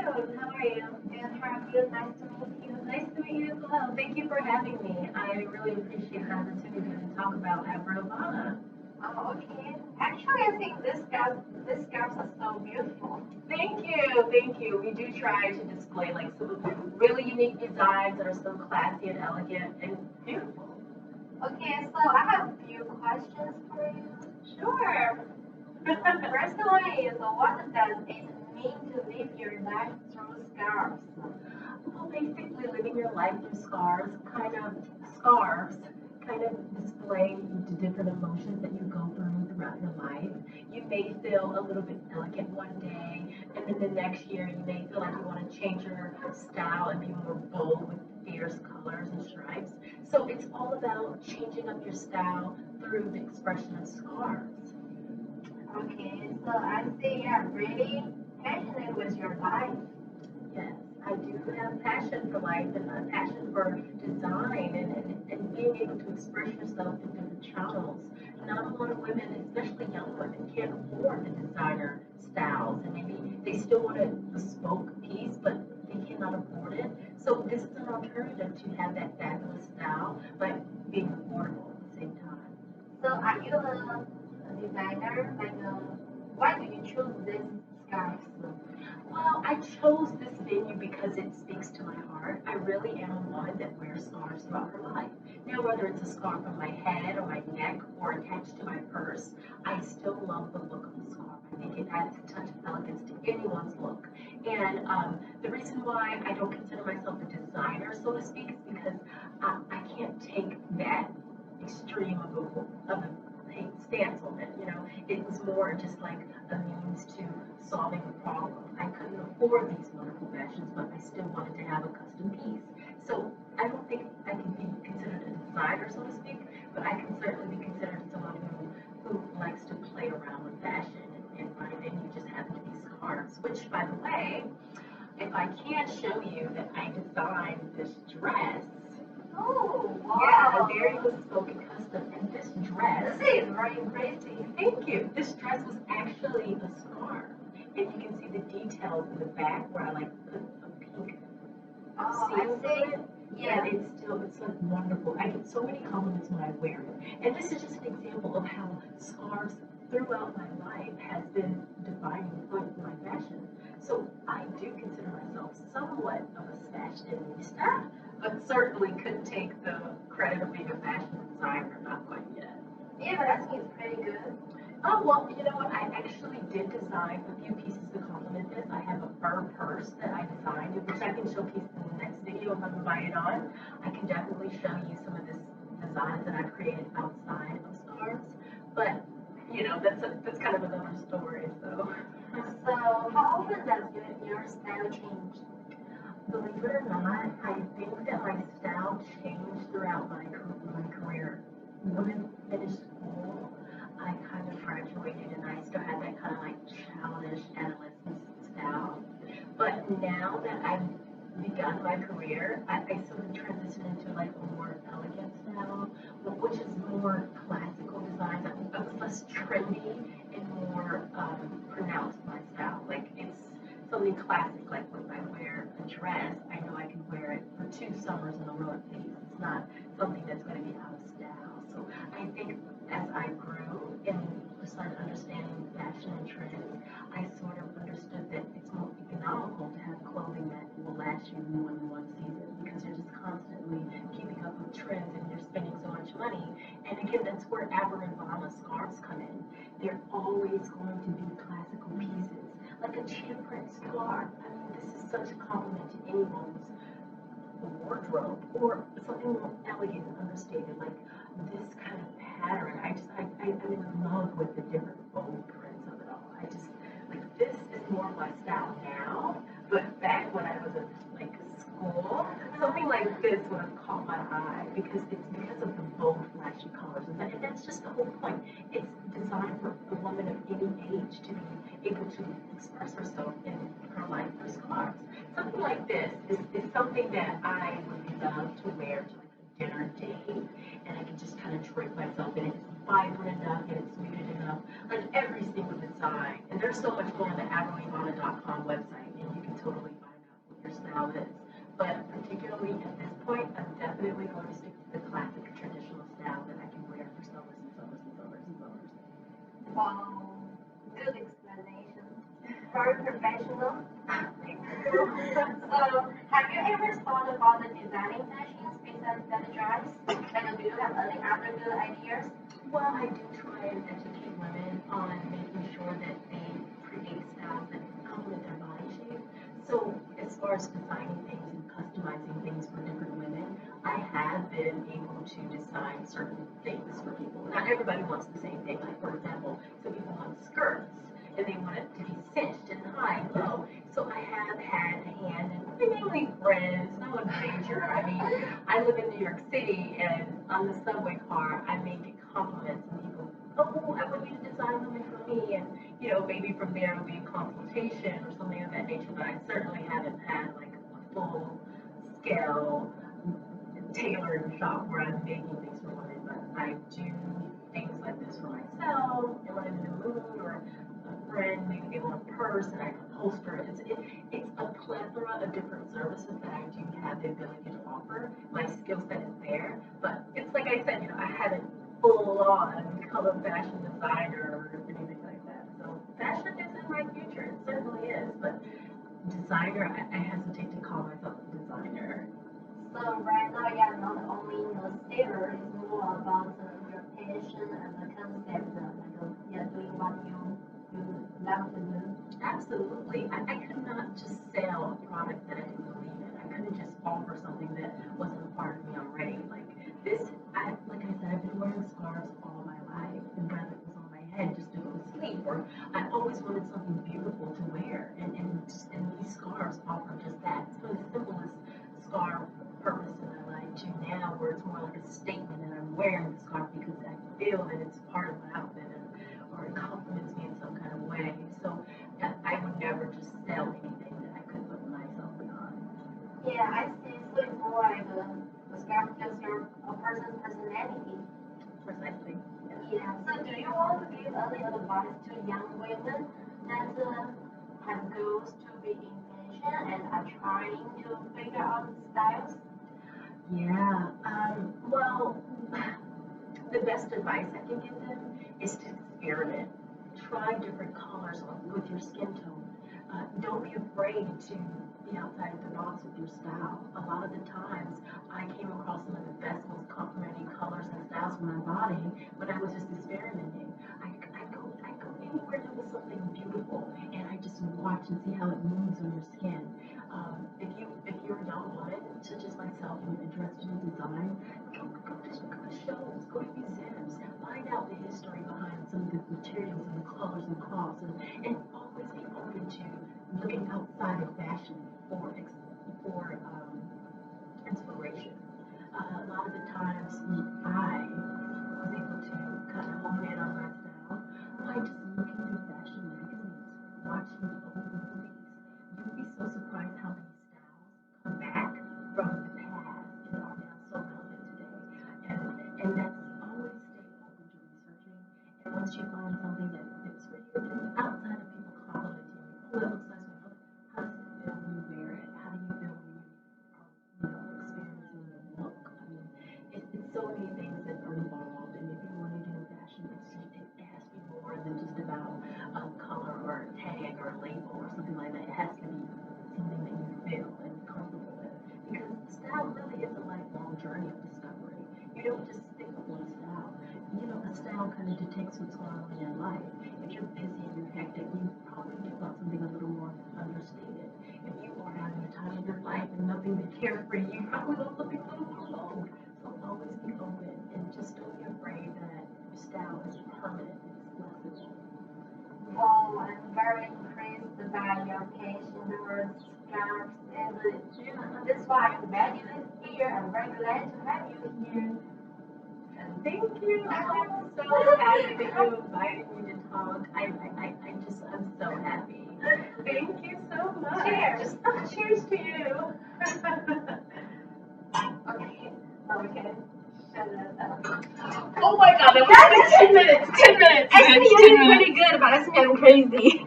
How are you? Good, how are you? Nice to meet you. Nice to meet you as well. Thank you for having me. I really appreciate the opportunity to talk about AVRIL EVANA. Oh, okay. Actually, I think this scarves are so beautiful. Thank you, thank you. We do try to display like some really unique designs that are so classy and elegant and beautiful. Okay, so I have a few questions for you. Sure. First one is, what does it mean to live your life through scarves? Well, basically, living your life through scarves kind of display the different emotions that you go through throughout your life. You may feel a little bit elegant one day, and then the next year you may feel like you want to change your style and be more bold with fierce colors and stripes. So it's all about changing up your style through the expression of scarves. Okay, so I see you're really passionate with your life. Yes, I do have passion for life and a passion for design and being able to express yourself in different channels. Not a lot of women, especially young women, can't afford the designer styles and maybe they still want a bespoke piece, but they cannot afford it. So this is an alternative to have that fabulous style, but being affordable at the same time. So are you a designer? Why do you choose this scarves? Well, I chose this venue because it speaks to my heart. I really am a woman that wears scarves throughout her life. Now, whether it's a scarf on my head or my neck or attached to my purse, I still love the look of the scarf. I think it adds a touch of elegance to anyone's look. And the reason why I don't consider myself a designer, so to speak, is because I can't take that extreme of a stance on it. You know, it was more just like a means to solving a problem. I couldn't afford these wonderful fashions, but I still wanted to have a custom piece. So I don't think I can be considered a designer, so to speak, but I can certainly be considered someone who likes to play around with fashion, and my venue just happened to be scarves, which, by the way, if I can show you that I designed this dress. Oh, Yeah, a wow. very bespoke and custom. And this dress, This is very impressive. thank you. This dress was actually a scarf. And you can see the details in the back where I like put a pink Oh, I seals see. on it. Yeah. And it's like wonderful. I get so many compliments when I wear it. And this is just an example of how scarves throughout my life has been defining point for my fashion. So I do consider myself somewhat of a fashionista, but certainly couldn't take the credit of being a fashion designer, not quite yet. Yeah, but I think it's pretty good. Oh, well, you know what? I actually did design a few pieces to complement this. I have a fur purse that I designed, which I can showcase in the next video if I'm invited on. I can definitely show you some of this designs that I created outside of scarves. But, you know, that's kind of another story, so. So, how often does your style change? Believe it or not, I think that my style changed throughout my career. When I finished school, I kind of graduated and I still had that kind of like childish adolescent style. But now that I've begun my career, I sort of transitioned into like a more elegant style, which is more classical designs. I was less trendy and more pronounced my style. Like it's something classic, like when I wear a dress, I know I can wear it for 2 summers in a row at least. It's not something that's going to be out of style. So I think as I grew and started understanding fashion and trends, I sort of understood that it's more economical to have clothing that will last you more than one season because you're just constantly keeping up with trends and you're spending so much money. And again, that's where AVRIL scarves come in. They're always going to be classical pieces, like a chamfered scarf. I mean, this is such a compliment to anyone's wardrobe or something more elegant and understated, like this kind of pattern. I'm in love with the different bold prints of it all. I just, like, this is more my style now, but back when I was in, like, school, something like this would have caught my eye because it's because of the bold, flashy colors. And that's just the whole point. It's designed for a woman of any age to be able to express herself in her life through scarves. Something like this is something that I would love to wear to like a dinner date, and I can just kind of drape myself in it. It's vibrant enough and it's muted enough, like every single design. And there's so much more on the AVRILEvana.com website, and you can totally Wow, good explanation. Very professional. So, have you ever thought about the designing fashions besides that dress? Like, do you have any other good ideas? Well, I do try and educate women on making sure that they create styles that complement their body shape. So, as far as designing things and customizing things for different women, I have been able to design certain things for people. Not everybody wants the same thing. Like, for example, some people want skirts and they want it to be cinched and high and low. So I have had a hand in mainly friends, no one major. I mean, I live in New York City and on the subway car, I may get compliments and people, oh, I want you to design something for me. And, maybe from there it'll be a consultation or something of that nature. But I certainly haven't had like a full scale tailoring shop where I'm making things for women. But I do things like this for myself and when I'm in the mood or a friend, maybe they want a purse and I upholster it. It's a plethora of different services that I do have the ability to offer. My skill set is there, but it's like I said, I haven't full on become a fashion designer or anything like that. So fashion is in my future, it certainly is, but designer, I hesitate to call myself a designer. So right now you're not only the sailor, it's more about your passion and the concept, you're doing what you love to do. Absolutely. I could not just sell a product that I didn't believe in. I couldn't just offer something that wasn't a part of me already. Like this, like I said, I've been wearing scarves all my life, and whether it was on my head just to go to sleep, or I always wanted something beautiful to wear, and these scarves offer just that. It's one of the simplest scarf purpose in my life to now, where it's more like a statement that I'm wearing the scarf because I feel that it's part of my outfit, or it complements me in some kind of way. So I would never just sell anything that I could put myself behind. Yeah, I see. So it's more like a scarf tells a person's personality. Precisely. Yeah. So do you want to give any advice to young women that have goals to be in fashion and are trying to figure out styles? Yeah. Well, the best advice I can give them is to experiment. Try different colors with your skin tone. Don't be afraid to be outside of the box with your style. A lot of the times, I came across some of the best, most complimentary colors and styles for my body when I was just experimenting. I go anywhere there was something beautiful, and I just watch and see how it moves on your skin. If you're a young woman, such as myself, and you're interested in design, go to shows, go to museums, find out the history behind some of the materials and the colors and cloths, and always be open to looking outside of fashion for inspiration. A lot of the times I was able to kind of hone in on my style by just looking through fashion magazines, watching old movies. You'd be so surprised how many styles come back from the past and are now so relevant today. And that's always stay open to researching. And once you find something that fits for you, outside of people complimenting you, oh, that looks nice on you. How does it feel when you wear it? How do you feel when you are, experiencing the look? I mean, it's so many things that are involved. And if you want to do fashion, it has to be more than just about a color or a tag or a label or something like that. It has to be something that you feel and comfortable with. Because style really is a lifelong journey of discovery. You don't just stick with one style. A style kind of detects what's going on in your life. If you're busy and you're hectic, you probably do want something a little more understated. If you are having the time of your life and nothing but carefree, you probably want something a little more bold. So always be open and just don't be afraid that style is permanent. It's flexible. Wow, I'm very impressed by your passion towards scarves, and that's why I'm glad you're here. I'm very glad to have you here. Thank you. I'm so happy that you invited me to talk. I'm so happy. Thank you so much. Cheers. Cheers to you. Okay. Okay. Oh my God, that was 10 minutes. 10 minutes. Actually, you're doing pretty good, but that's getting crazy.